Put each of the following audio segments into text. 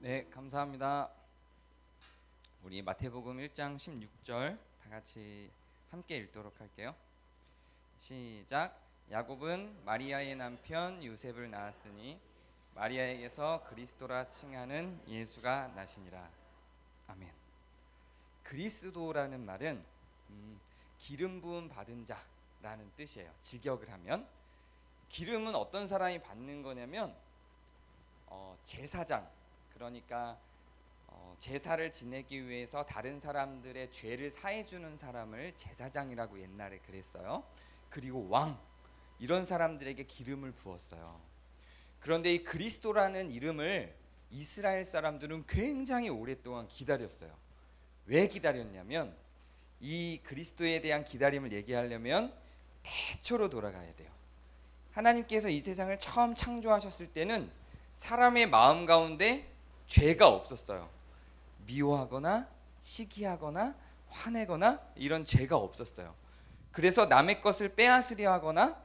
네, 감사합니다. 우리 마태복음 1장 16절 다 같이 함께 읽도록 할게요. 시작. 야곱은 마리아의 남편 요셉을 낳았으니 마리아에게서 그리스도라 칭하는 예수가 나시니라. 아멘. 그리스도라는 말은 기름 부음 받은 자라는 뜻이에요. 직역을 하면 기름은 어떤 사람이 받는 거냐면 제사장, 그러니까 제사를 지내기 위해서 다른 사람들의 죄를 사해주는 사람을 제사장이라고 옛날에 그랬어요. 그리고 왕, 이런 사람들에게 기름을 부었어요. 그런데 이 그리스도라는 이름을 이스라엘 사람들은 굉장히 오랫동안 기다렸어요. 왜 기다렸냐면 이 그리스도에 대한 기다림을 얘기하려면 태초로 돌아가야 돼요. 하나님께서 이 세상을 처음 창조하셨을 때는 사람의 마음 가운데 죄가 없었어요. 미워하거나 시기하거나 화내거나 이런 죄가 없었어요. 그래서 남의 것을 빼앗으려 하거나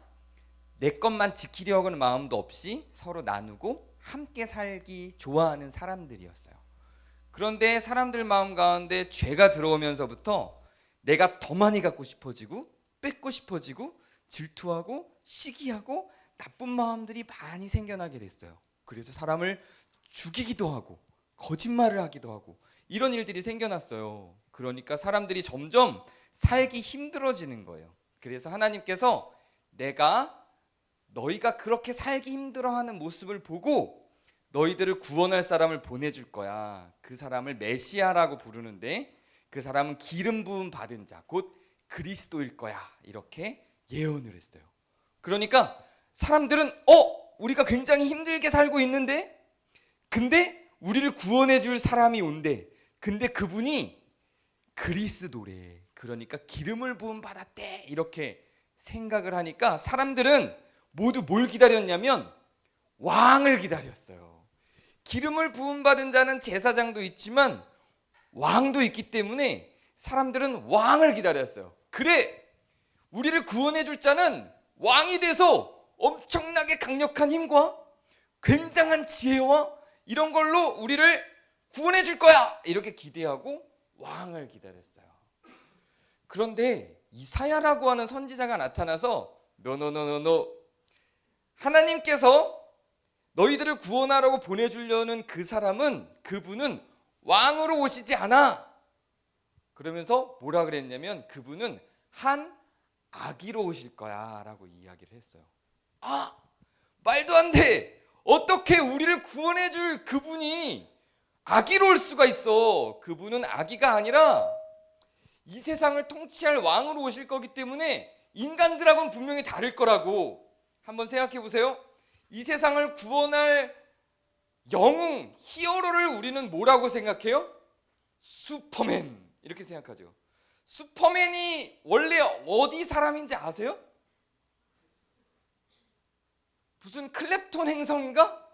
내 것만 지키려 하는 마음도 없이 서로 나누고 함께 살기 좋아하는 사람들이었어요. 그런데 사람들 마음 가운데 죄가 들어오면서부터 내가 더 많이 갖고 싶어지고 뺏고 싶어지고 질투하고 시기하고 나쁜 마음들이 많이 생겨나게 됐어요. 그래서 사람을 죽이기도 하고 거짓말을 하기도 하고 이런 일들이 생겨났어요. 그러니까 사람들이 점점 살기 힘들어지는 거예요. 그래서 하나님께서 내가 너희가 그렇게 살기 힘들어하는 모습을 보고 너희들을 구원할 사람을 보내줄 거야. 그 사람을 메시아라고 부르는데 그 사람은 기름 부음 받은 자, 곧 그리스도일 거야. 이렇게 예언을 했어요. 그러니까 사람들은 우리가 굉장히 힘들게 살고 있는데 근데 우리를 구원해 줄 사람이 온대. 근데 그분이 그리스도래. 그러니까 기름을 부음 받았대. 이렇게 생각을 하니까 사람들은 모두 뭘 기다렸냐면 왕을 기다렸어요. 기름을 부음 받은 자는 제사장도 있지만 왕도 있기 때문에 사람들은 왕을 기다렸어요. 그래, 우리를 구원해 줄 자는 왕이 돼서 엄청나게 강력한 힘과 굉장한 지혜와 이런 걸로 우리를 구원해 줄 거야. 이렇게 기대하고 왕을 기다렸어요. 그런데 이사야라고 하는 선지자가 나타나서 노노노노노, 하나님께서 너희들을 구원하라고 보내주려는 그분은 왕으로 오시지 않아. 그러면서 뭐라 그랬냐면 그분은 한 아기로 오실 거야 라고 이야기를 했어요. 말도 안 돼. 어떻게 우리를 구원해 줄 그분이 아기로 올 수가 있어. 그분은 아기가 아니라 이 세상을 통치할 왕으로 오실 거기 때문에 인간들하고는 분명히 다를 거라고. 한번 생각해 보세요. 이 세상을 구원할 영웅, 히어로를 우리는 뭐라고 생각해요? 슈퍼맨, 이렇게 생각하죠. 슈퍼맨이 원래 어디 사람인지 아세요? 무슨 클랩톤 행성인가?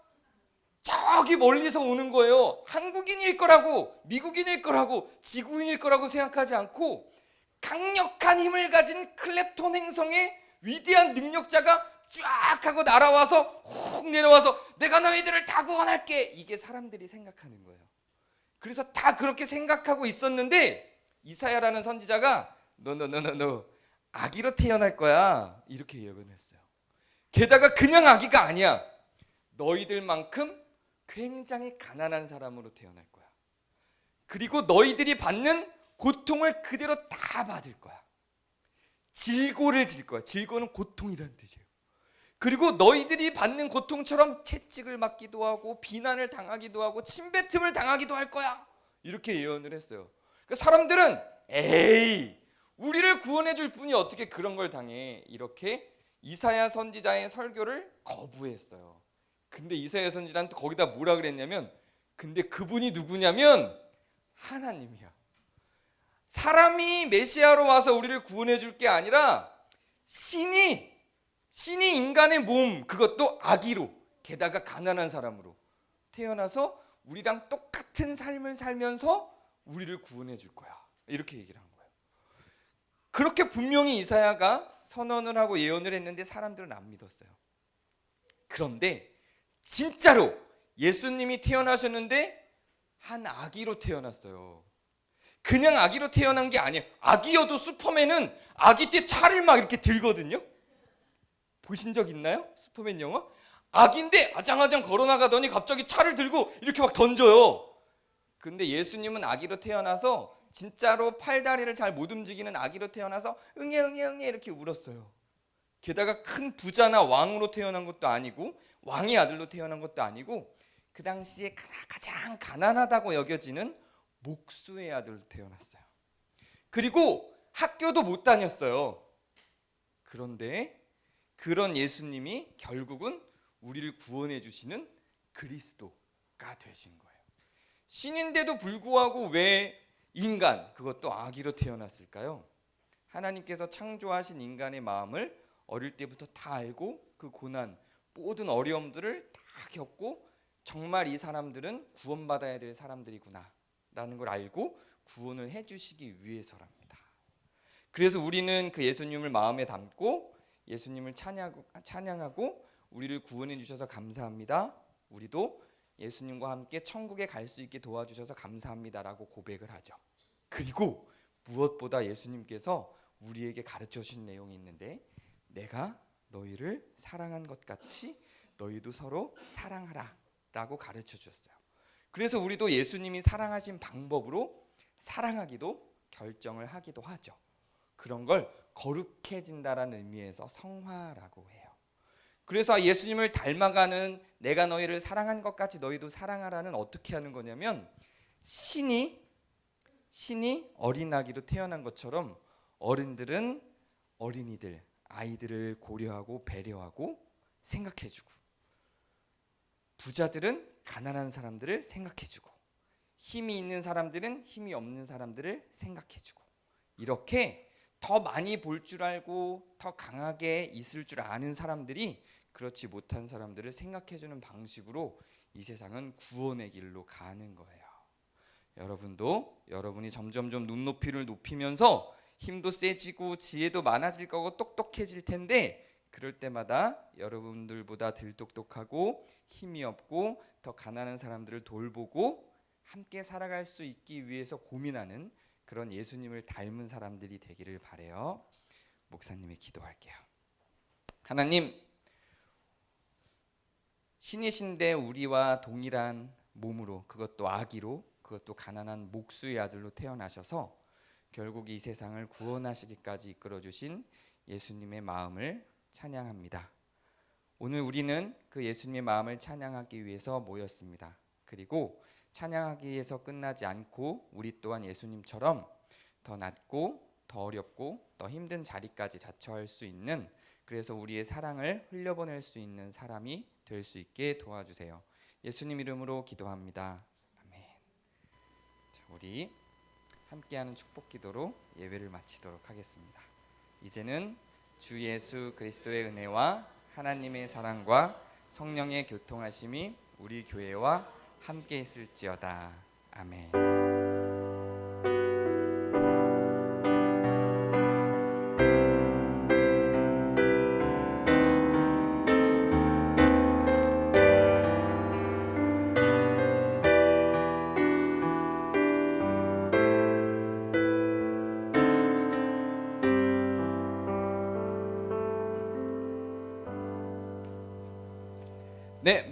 저기 멀리서 오는 거예요. 한국인일 거라고, 미국인일 거라고, 지구인일 거라고 생각하지 않고 강력한 힘을 가진 클랩톤 행성의 위대한 능력자가 쫙 하고 날아와서 훅 내려와서 내가 너희들을 다 구원할게. 이게 사람들이 생각하는 거예요. 그래서 다 그렇게 생각하고 있었는데 이사야라는 선지자가 너 아기로 태어날 거야. 이렇게 예언을 했어요. 게다가 그냥 아기가 아니야. 너희들만큼 굉장히 가난한 사람으로 태어날 거야. 그리고 너희들이 받는 고통을 그대로 다 받을 거야. 질고를 질 거야. 질고는 고통이라는 뜻이에요. 그리고 너희들이 받는 고통처럼 채찍을 맞기도 하고 비난을 당하기도 하고 침뱉음을 당하기도 할 거야. 이렇게 예언을 했어요. 그러니까 사람들은 에이, 우리를 구원해 줄 분이 어떻게 그런 걸 당해. 이렇게 이사야 선지자의 설교를 거부했어요. 근데 이사야 선지자는 또 거기다 뭐라 그랬냐면 근데 그분이 누구냐면 하나님이야. 사람이 메시아로 와서 우리를 구원해 줄 게 아니라 신이 인간의 몸, 그것도 아기로, 게다가 가난한 사람으로 태어나서 우리랑 똑같은 삶을 살면서 우리를 구원해 줄 거야. 이렇게 얘기를 한 거예요. 그렇게 분명히 이사야가 선언을 하고 예언을 했는데 사람들은 안 믿었어요. 그런데 진짜로 예수님이 태어나셨는데 한 아기로 태어났어요. 그냥 아기로 태어난 게 아니에요. 아기여도 슈퍼맨은 아기 때 차를 막 이렇게 들거든요. 보신 적 있나요? 슈퍼맨 영화? 아기인데 아장아장 걸어나가더니 갑자기 차를 들고 이렇게 막 던져요. 근데 예수님은 아기로 태어나서 진짜로 팔다리를 잘 못 움직이는 아기로 태어나서 응애 응애 응애 이렇게 울었어요. 게다가 큰 부자나 왕으로 태어난 것도 아니고 왕의 아들로 태어난 것도 아니고 그 당시에 가장 가난하다고 여겨지는 목수의 아들로 태어났어요. 그리고 학교도 못 다녔어요. 그런데 그런 예수님이 결국은 우리를 구원해 주시는 그리스도가 되신 거예요. 신인데도 불구하고 왜 인간, 그것도 아기로 태어났을까요? 하나님께서 창조하신 인간의 마음을 어릴 때부터 다 알고 그 고난, 모든 어려움들을 다 겪고 정말 이 사람들은 구원받아야 될 사람들이구나 라는 걸 알고 구원을 해주시기 위해서랍니다. 그래서 우리는 그 예수님을 마음에 담고 예수님을 찬양하고 우리를 구원해 주셔서 감사합니다. 우리도 예수님과 함께 천국에 갈 수 있게 도와주셔서 감사합니다라고 고백을 하죠. 그리고 무엇보다 예수님께서 우리에게 가르쳐 주신 내용이 있는데 내가 너희를 사랑한 것 같이 너희도 서로 사랑하라 라고 가르쳐 주셨어요. 그래서 우리도 예수님이 사랑하신 방법으로 사랑하기도 결정을 하기도 하죠. 그런 걸 거룩해진다라는 의미에서 성화라고 해요. 그래서 예수님을 닮아가는 내가 너희를 사랑한 것 같이 너희도 사랑하라는 어떻게 하는 거냐면 신이 어린아기로 태어난 것처럼 어른들은 어린이들, 아이들을 고려하고 배려하고 생각해주고 부자들은 가난한 사람들을 생각해주고 힘이 있는 사람들은 힘이 없는 사람들을 생각해주고 이렇게 더 많이 볼 줄 알고 더 강하게 있을 줄 아는 사람들이 그렇지 못한 사람들을 생각해주는 방식으로 이 세상은 구원의 길로 가는 거예요. 여러분도 여러분이 점점점 눈높이를 높이면서 힘도 세지고 지혜도 많아질 거고 똑똑해질 텐데 그럴 때마다 여러분들보다 덜 똑똑하고 힘이 없고 더 가난한 사람들을 돌보고 함께 살아갈 수 있기 위해서 고민하는 그런 예수님을 닮은 사람들이 되기를 바라요. 목사님이 기도할게요. 하나님, 신이신데 우리와 동일한 몸으로 그것도 아기로 그것도 가난한 목수의 아들로 태어나셔서 결국 이 세상을 구원하시기까지 이끌어주신 예수님의 마음을 찬양합니다. 오늘 우리는 그 예수님의 마음을 찬양하기 위해서 모였습니다. 그리고 찬양하기 위해서 끝나지 않고 우리 또한 예수님처럼 더 낮고 더 어렵고 더 힘든 자리까지 자처할 수 있는 그래서 우리의 사랑을 흘려보낼 수 있는 사람이 될 수 있게 도와주세요. 예수님 이름으로 기도합니다. 아멘. 자, 우리 함께하는 축복 기도로 예배를 마치도록 하겠습니다. 이제는 주 예수 그리스도의 은혜와 하나님의 사랑과 성령의 교통하심이 우리 교회와 함께 있을지어다. 아멘. 네,